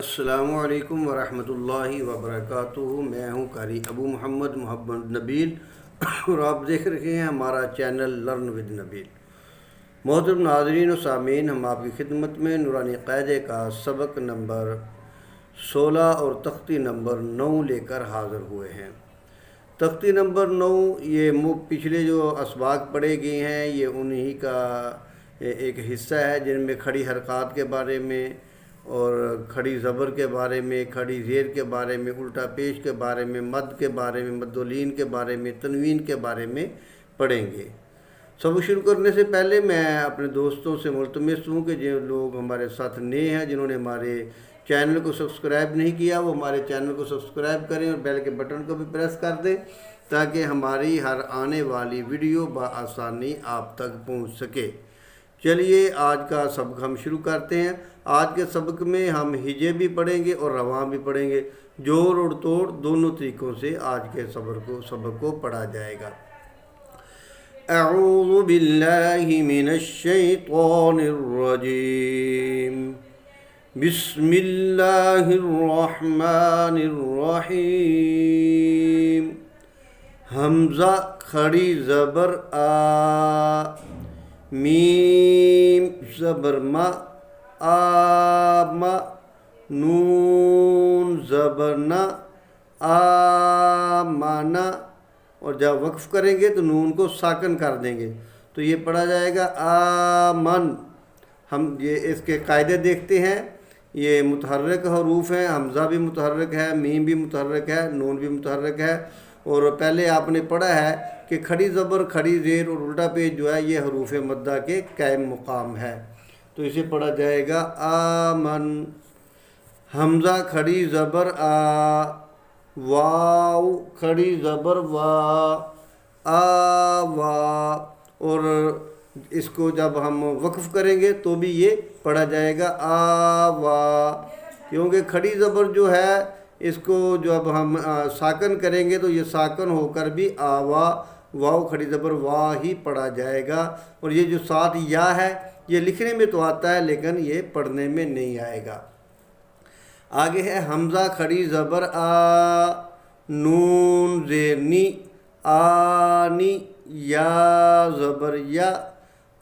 السلام علیکم ورحمۃ اللہ وبرکاتہ۔ میں ہوں قاری ابو محمد محمد نبیل اور آپ دیکھ رہے ہیں ہمارا چینل لرن ود نبیل۔ محترم ناظرین و سامعین، ہم آپ کی خدمت میں نورانی قاعدے کا سبق نمبر 16 اور تختی نمبر 9 لے کر حاضر ہوئے ہیں۔ تختی نمبر 9 یہ پچھلے جو اسباق پڑھے گئے ہیں یہ انہی کا ایک حصہ ہے، جن میں کھڑی حرکات کے بارے میں اور کھڑی زبر کے بارے میں، کھڑی زیر کے بارے میں، الٹا پیش کے بارے میں، مد کے بارے میں، مد و لین کے بارے میں، تنوین کے بارے میں پڑھیں گے۔ سبق شروع کرنے سے پہلے میں اپنے دوستوں سے ملتمس ہوں کہ جو لوگ ہمارے ساتھ نئے ہیں، جنہوں نے ہمارے چینل کو سبسکرائب نہیں کیا، وہ ہمارے چینل کو سبسکرائب کریں اور بیل کے بٹن کو بھی پریس کر دیں تاکہ ہماری ہر آنے والی ویڈیو بآسانی آپ تک پہنچ سکے۔ چلیے آج کا سبق ہم شروع کرتے ہیں۔ آج کے سبق میں ہم ہجے بھی پڑھیں گے اور رواں بھی پڑھیں گے۔ جوڑ اور توڑ دونوں طریقوں سے آج کے سبق کو پڑھا جائے گا۔ اعوذ باللہ من الشیطان الرجیم، بسم اللہ الرحمن الرحیم۔ حمزہ کھڑی زبر آ، میم زبر ما، آما، نون زبر نا، آمانا، اور جب وقف کریں گے تو نون کو ساکن کر دیں گے تو یہ پڑھا جائے گا آمن۔ ہم یہ اس کے قاعدے دیکھتے ہیں۔ یہ متحرک حروف ہیں، حمزہ بھی متحرک ہے، میم بھی متحرک ہے، نون بھی متحرک ہے، اور پہلے آپ نے پڑھا ہے کہ کھڑی زبر، کھڑی زیر اور الٹا پیش جو ہے یہ حروف مدہ کے قائم مقام ہے، تو اسے پڑھا جائے گا آمن۔ حمزہ کھڑی زبر آ، واو کھڑی زبر وا، آوا، اور اس کو جب ہم وقف کریں گے تو بھی یہ پڑھا جائے گا آوا، کیونکہ کھڑی زبر جو ہے اس کو جب ہم ساکن کریں گے تو یہ ساکن ہو کر بھی آوا، واو کھڑی زبر وا ہی پڑھا جائے گا۔ اور یہ جو ساتھ یا ہے یہ لکھنے میں تو آتا ہے لیکن یہ پڑھنے میں نہیں آئے گا۔ آگے ہے حمزہ کھڑی زبر آ، نون زیر نی، آنی، یا زبر یا،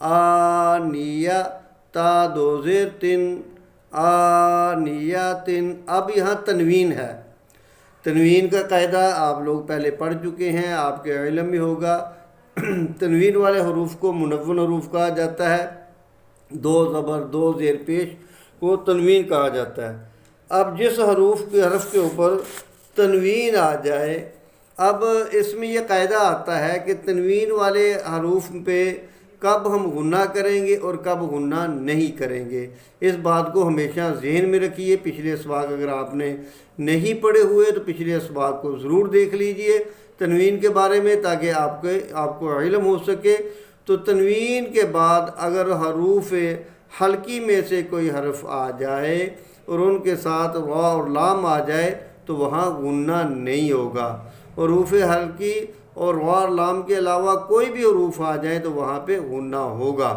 آنیا، تا دو زیر تن، آنیاتن۔ اب یہاں تنوین ہے۔ تنوین کا قاعدہ آپ لوگ پہلے پڑھ چکے ہیں، آپ کے علم میں ہوگا۔ تنوین والے حروف کو منون حروف کہا جاتا ہے، دو زبر دو زیر پیش کو تنوین کہا جاتا ہے۔ اب جس حرف کے اوپر تنوین آ جائے، اب اس میں یہ قاعدہ آتا ہے کہ تنوین والے حروف پہ کب ہم غنہ کریں گے اور کب غنہ نہیں کریں گے۔ اس بات کو ہمیشہ ذہن میں رکھیے۔ پچھلے اسباق اگر آپ نے نہیں پڑھے ہوئے تو پچھلے اسباق کو ضرور دیکھ لیجئے تنوین کے بارے میں، تاکہ آپ کو علم ہو سکے۔ تو تنوین کے بعد اگر حروف حلقی میں سے کوئی حرف آ جائے اور ان کے ساتھ را اور لام آ جائے تو وہاں غنہ نہیں ہوگا۔ حروف حلقی اور را اور لام کے علاوہ کوئی بھی حروف آ جائیں تو وہاں پہ غنہ ہوگا،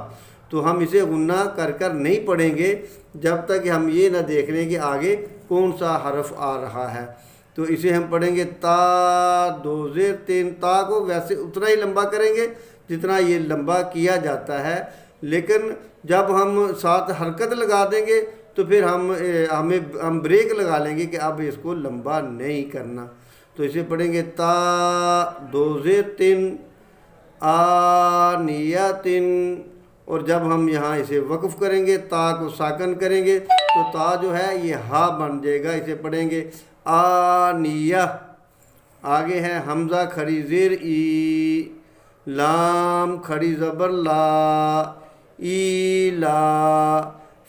تو ہم اسے غنہ کر نہیں پڑھیں گے جب تک ہم یہ نہ دیکھ لیں کہ آگے کون سا حرف آ رہا ہے۔ تو اسے ہم پڑھیں گے تا دو زیر تین، تا کو ویسے اتنا ہی لمبا کریں گے جتنا یہ لمبا کیا جاتا ہے، لیکن جب ہم ساتھ حرکت لگا دیں گے تو پھر ہم بریک لگا لیں گے کہ اب اس کو لمبا نہیں کرنا۔ تو اسے پڑھیں گے تا دو زیر تین، آنیاتن، اور جب ہم یہاں اسے وقف کریں گے تا کو ساکن کریں گے تو تا جو ہے یہ ہا بن جائے گا۔ اسے پڑھیں گے آنیہ۔ آگے ہے حمزہ کھڑی زیر ای، لام کھڑی زبر لا، ایلا،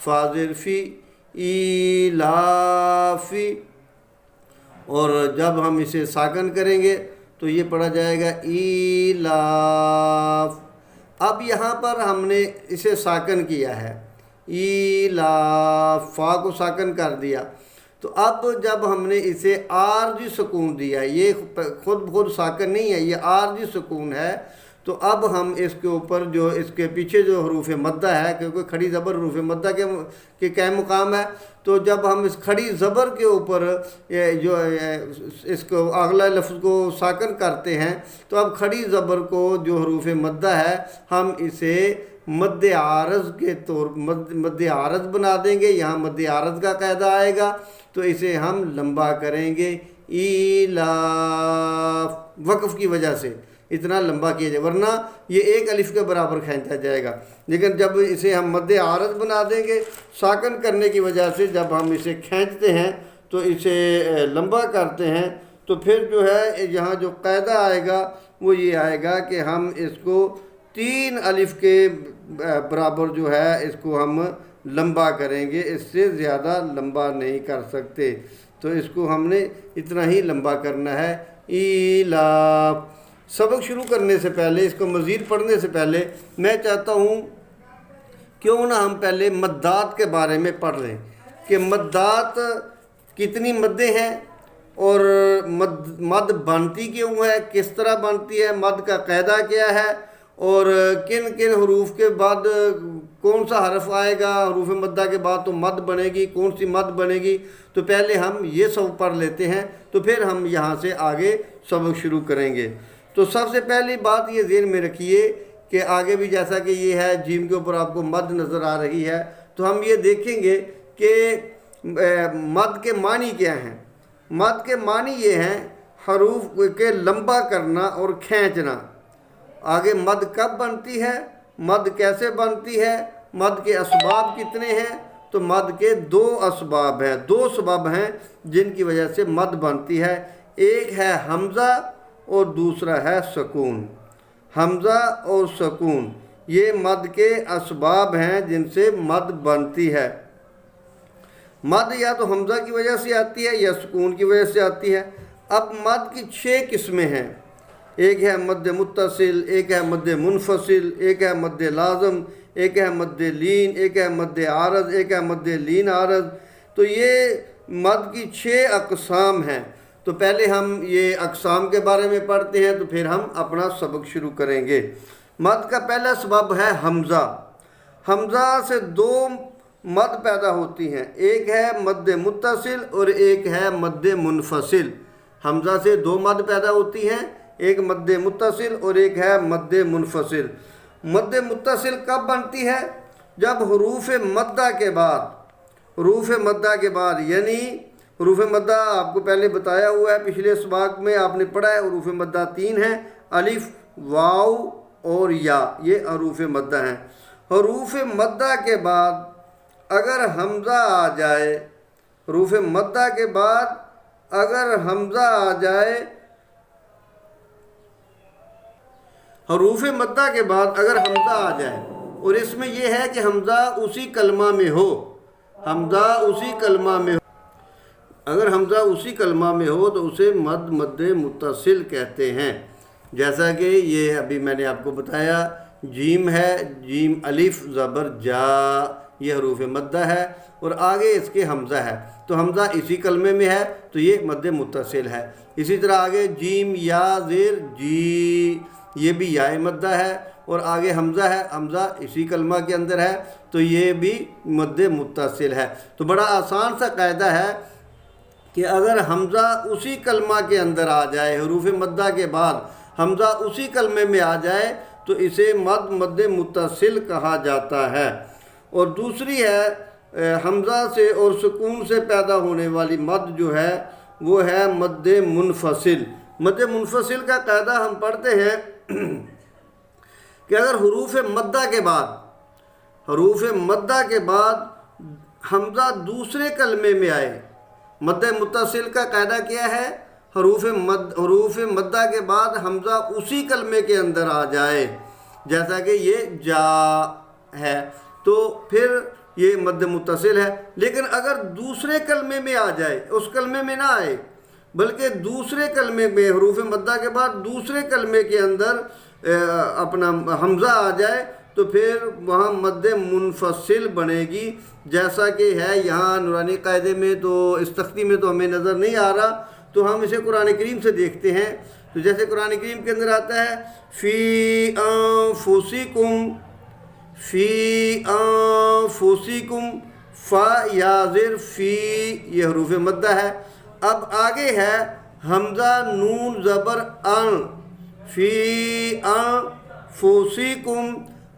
فا زیر فی، ایلافی، اور جب ہم اسے ساکن کریں گے تو یہ پڑھا جائے گا ایلاف۔ اب یہاں پر ہم نے اسے ساکن کیا ہے، ایلاف، فا کو ساکن کر دیا، تو اب جب ہم نے اسے عارضی سکون دیا، یہ خود بخود ساکن نہیں ہے، یہ عارضی سکون ہے، تو اب ہم اس کے اوپر جو اس کے پیچھے جو حروف مدہ ہے، کیونکہ کھڑی زبر حروف مدہ کے قائم مقام ہے، تو جب ہم اس کھڑی زبر کے اوپر جو اس کو اگلا لفظ کو ساکن کرتے ہیں، تو اب کھڑی زبر کو جو حروف مدہ ہے ہم اسے مد عارض کے طور مد عارض بنا دیں گے. یہاں مد عارض کا قاعدہ آئے گا تو اسے ہم لمبا کریں گے. ایلاف وقف کی وجہ سے اتنا لمبا کیا جائے، ورنہ یہ ایک الف کے برابر کھینچا جائے گا. لیکن جب اسے ہم مد عارض بنا دیں گے ساکن کرنے کی وجہ سے، جب ہم اسے کھینچتے ہیں تو اسے لمبا کرتے ہیں، تو پھر جو ہے یہاں جو قاعدہ آئے گا وہ یہ آئے گا کہ ہم اس کو 3 الف کے برابر جو ہے اس کو ہم لمبا کریں گے، اس سے زیادہ لمبا نہیں کر سکتے. تو اس کو ہم نے اتنا ہی لمبا کرنا ہے. ایلاف. سبق شروع کرنے سے پہلے، اس کو مزید پڑھنے سے پہلے میں چاہتا ہوں کیوں نہ ہم پہلے مدات کے بارے میں پڑھ لیں کہ مدات کتنی مدیں ہیں اور مد بنتی کیوں ہے، کس طرح بنتی ہے، مد کا قاعدہ کیا ہے، اور کن کن حروف کے بعد کون سا حرف آئے گا. حروف مدہ کے بعد تو مد بنے گی، کون سی مد بنے گی. تو پہلے ہم یہ سب پڑھ لیتے ہیں، تو پھر ہم یہاں سے آگے سبق شروع کریں گے. تو سب سے پہلی بات یہ ذہن میں رکھیے کہ آگے بھی جیسا کہ یہ ہے جیم کے اوپر آپ کو مد نظر آ رہی ہے، تو ہم یہ دیکھیں گے کہ مد کے معنی کیا ہیں. مد کے معنی یہ ہیں حروف کے لمبا کرنا اور کھینچنا. آگے مد کب بنتی ہے، مد کیسے بنتی ہے، مد کے اسباب کتنے ہیں. تو مد کے 2 اسباب ہیں، 2 سبب ہیں جن کی وجہ سے مد بنتی ہے. ایک ہے حمزہ اور دوسرا ہے سکون. حمزہ اور سکون یہ مد کے اسباب ہیں جن سے مد بنتی ہے. مد یا تو حمزہ کی وجہ سے آتی ہے یا سکون کی وجہ سے آتی ہے. اب مد کی 6 قسمیں ہیں. ایک ہے مد متصل، ایک ہے مد منفصل، ایک ہے مد لازم، ایک ہے مد لین، ایک ہے مد عارض، ایک ہے مد لین عارض. تو یہ مد کی 6 اقسام ہیں. تو پہلے ہم یہ اقسام کے بارے میں پڑھتے ہیں، تو پھر ہم اپنا سبق شروع کریں گے. مد کا پہلا سبب ہے حمزہ. حمزہ سے 2 مد پیدا ہوتی ہیں، ایک ہے مد متصل اور ایک ہے مد منفصل. حمزہ سے 2 مد پیدا ہوتی ہیں، ایک مد متصل اور ایک ہے مد منفصل. مد متصل کب بنتی ہے؟ جب حروف مدہ کے بعد یعنی حروف مدہ آپ کو پہلے بتایا ہوا ہے، پچھلے سباق میں آپ نے پڑھا ہے. حروف مدہ 3 ہیں، الف، واو اور یا، یہ حروف مدہ ہیں. حروف مدہ کے بعد اگر حمزہ آ جائے، حروف مدہ کے بعد اگر حمزہ آ جائے، حروف مدہ کے بعد اگر حمزہ آ جائے، اور اس میں یہ ہے کہ حمزہ اسی کلمہ میں ہو، حمزہ اسی کلمہ میں ہو. اگر حمزہ اسی کلمہ میں ہو تو اسے مد متصل کہتے ہیں. جیسا کہ یہ ابھی میں نے آپ کو بتایا، جیم ہے، جیم الف زبر جا، یہ حروف مدہ ہے، اور آگے اس کے حمزہ ہے، تو حمزہ اسی کلمے میں ہے تو یہ مد متصل ہے. اسی طرح آگے جیم یا زیر جی، یہ بھی یا مدہ ہے، اور آگے حمزہ ہے، حمزہ اسی کلمہ کے اندر ہے تو یہ بھی مد متصل ہے. تو بڑا آسان سا قاعدہ ہے کہ اگر حمزہ اسی کلمہ کے اندر آ جائے، حروف مدہ کے بعد حمزہ اسی کلمے میں آ جائے تو اسے مد متصل کہا جاتا ہے. اور دوسری ہے حمزہ سے اور سکون سے پیدا ہونے والی مد جو ہے وہ ہے مد منفصل. مد منفصل کا قاعدہ ہم پڑھتے ہیں کہ اگر حروف مدہ کے بعد حمزہ دوسرے کلمے میں آئے. مد متصل کا قاعدہ کیا ہے؟ حروف مدہ کے بعد حمزہ اسی کلمے کے اندر آ جائے، جیسا کہ یہ جا ہے تو پھر یہ مد متصل ہے. لیکن اگر دوسرے کلمے میں آ جائے، اس کلمے میں نہ آئے بلکہ دوسرے کلمے میں، حروف مدہ کے بعد دوسرے کلمے کے اندر اپنا حمزہ آ جائے تو پھر وہاں مد منفصل بنے گی، جیسا کہ ہے یہاں نورانی قاعدے میں. تو اس تختی میں تو ہمیں نظر نہیں آ رہا، تو ہم اسے قرآن کریم سے دیکھتے ہیں. تو جیسے قرآن کریم کے اندر آتا ہے فی انفسکم، فی انفسکم، فا یا زر فی، یہ حروف مدہ ہے۔ اب آگے ہے حمزہ نون زبر ان، فی انفسکم۔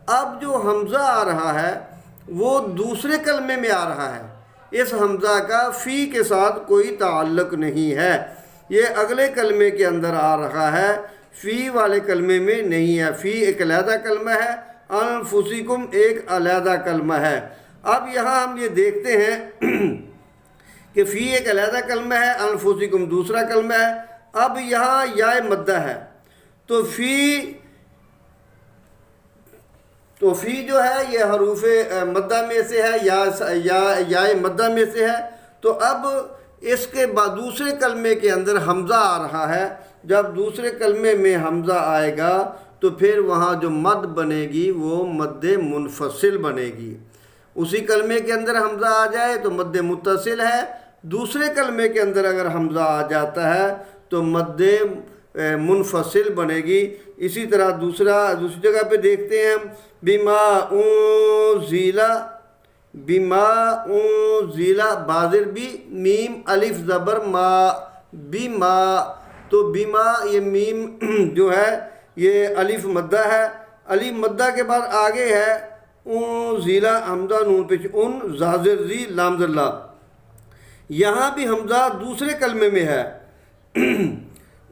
اب جو حمزہ آ رہا ہے وہ دوسرے کلمے میں آ رہا ہے، اس حمزہ کا فی کے ساتھ کوئی تعلق نہیں ہے، یہ اگلے کلمے کے اندر آ رہا ہے، فی والے کلمے میں نہیں ہے۔ فی ایک علیحدہ کلمہ ہے، انفسکم ایک علیحدہ کلمہ ہے۔ اب یہاں ہم یہ دیکھتے ہیں کہ فی ایک علیحدہ کلمہ ہے، انفسکم دوسرا کلمہ ہے۔ اب یہاں یا مدہ ہے، تو فی جو ہے یہ حروف مدہ میں سے ہے، یا مدہ میں سے ہے۔ تو اب اس کے بعد دوسرے کلمے کے اندر حمزہ آ رہا ہے، جب دوسرے کلمے میں حمزہ آئے گا تو پھر وہاں جو مد بنے گی وہ مد منفصل بنے گی۔ اسی کلمے کے اندر حمزہ آ جائے تو مد متصل ہے، دوسرے کلمے کے اندر اگر حمزہ آ جاتا ہے تو مد منفصل بنے گی۔ اسی طرح دوسری جگہ پہ دیکھتے ہیں بما انزل، بما انزل بازر بھی میم الف زبر ما، بما، تو بما یہ میم جو ہے یہ الف مدہ ہے، الف مدہ کے بعد آگے ہے انزل حمزہ نون پیش ان زازر زی لام ذلہ، یہاں بھی حمزہ دوسرے کلمے میں ہے،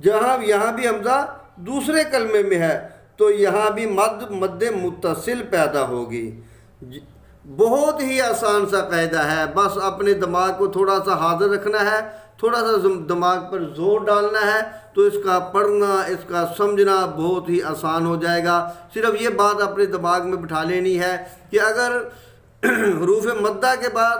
یہاں بھی حمزہ دوسرے کلمے میں ہے، تو یہاں بھی مد متصل پیدا ہوگی۔ بہت ہی آسان سا قاعدہ ہے، بس اپنے دماغ کو تھوڑا سا حاضر رکھنا ہے، تھوڑا سا دماغ پر زور ڈالنا ہے، تو اس کا پڑھنا، اس کا سمجھنا بہت ہی آسان ہو جائے گا۔ صرف یہ بات اپنے دماغ میں بٹھا لینی ہے کہ اگر حروف مدہ کے بعد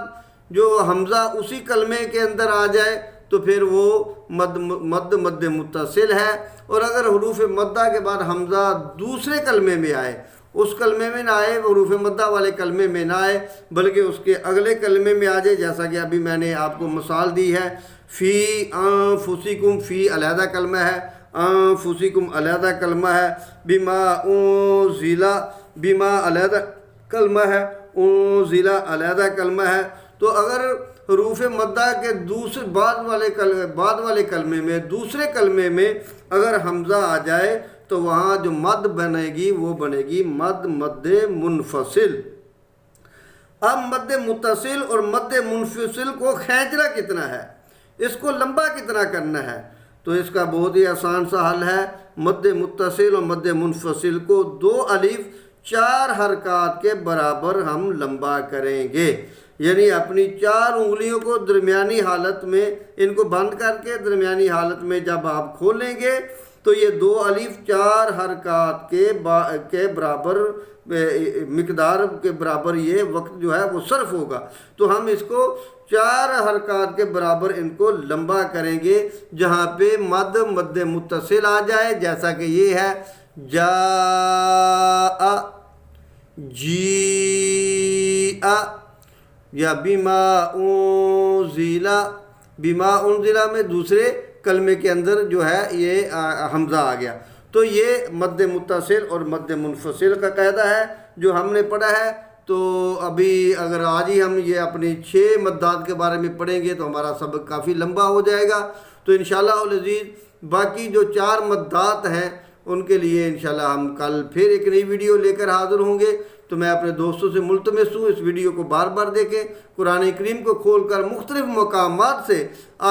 جو حمزہ اسی کلمے کے اندر آ جائے تو پھر وہ مد متصل ہے، اور اگر حروف مدہ کے بعد حمزہ دوسرے کلمے میں آئے، اس کلمے میں نہ آئے، حروف مدہ والے کلمے میں نہ آئے، بلکہ اس کے اگلے کلمے میں آ جائے، جیسا کہ ابھی میں نے آپ کو مثال دی ہے، فی انفسکم، فی علیحدہ کلمہ ہے، انفسکم علیحدہ کلمہ ہے، بما انزل، بما علیحدہ کلمہ ہے، انزل علیحدہ کلمہ ہے۔ تو اگر حروف مدہ کے بعد والے کلمے میں، دوسرے کلمے میں اگر حمزہ آ جائے تو وہاں جو مد بنے گی وہ بنے گی مد منفصل۔ اب مد متصل اور مد منفصل کو کھینچنا کتنا ہے، اس کو لمبا کتنا کرنا ہے، تو اس کا بہت ہی آسان سا حل ہے۔ مد متصل اور مد منفصل کو 2 الف 4 حرکات کے برابر ہم لمبا کریں گے، یعنی اپنی 4 انگلیوں کو درمیانی حالت میں ان کو بند کر کے درمیانی حالت میں جب آپ کھولیں گے تو یہ 2 الف 4 حرکات کے برابر مقدار کے برابر یہ وقت جو ہے وہ صرف ہوگا، تو ہم اس کو 4 حرکات کے برابر ان کو لمبا کریں گے، جہاں پہ مد متصل آ جائے، جیسا کہ یہ ہے جاء، جیء، یا بما انزل، بما انزل میں دوسرے کلمے کے اندر جو ہے یہ حمزہ آ گیا، تو یہ مد متصل اور مد منفصل کا قاعدہ ہے جو ہم نے پڑھا ہے۔ تو ابھی اگر آج ہی ہم یہ اپنی 6 مدات کے بارے میں پڑھیں گے تو ہمارا سبق کافی لمبا ہو جائے گا، تو انشاءاللہ العزیز باقی جو 4 مدات ہیں ان کے لیے انشاءاللہ ہم کل پھر ایک نئی ویڈیو لے کر حاضر ہوں گے۔ تو میں اپنے دوستوں سے ملتمس ہوں اس ویڈیو کو بار بار دیکھیں، قرآن کریم کو کھول کر مختلف مقامات سے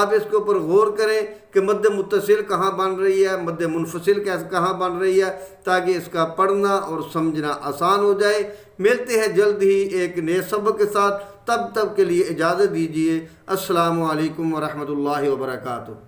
آپ اس کے اوپر غور کریں کہ مد متصل کہاں بن رہی ہے، مد منفصل کہاں بن رہی ہے، تاکہ اس کا پڑھنا اور سمجھنا آسان ہو جائے۔ ملتے ہیں جلد ہی ایک نئے سبق کے ساتھ، تب کے لیے اجازت دیجیے۔ السلام علیکم ورحمۃ اللہ وبرکاتہ۔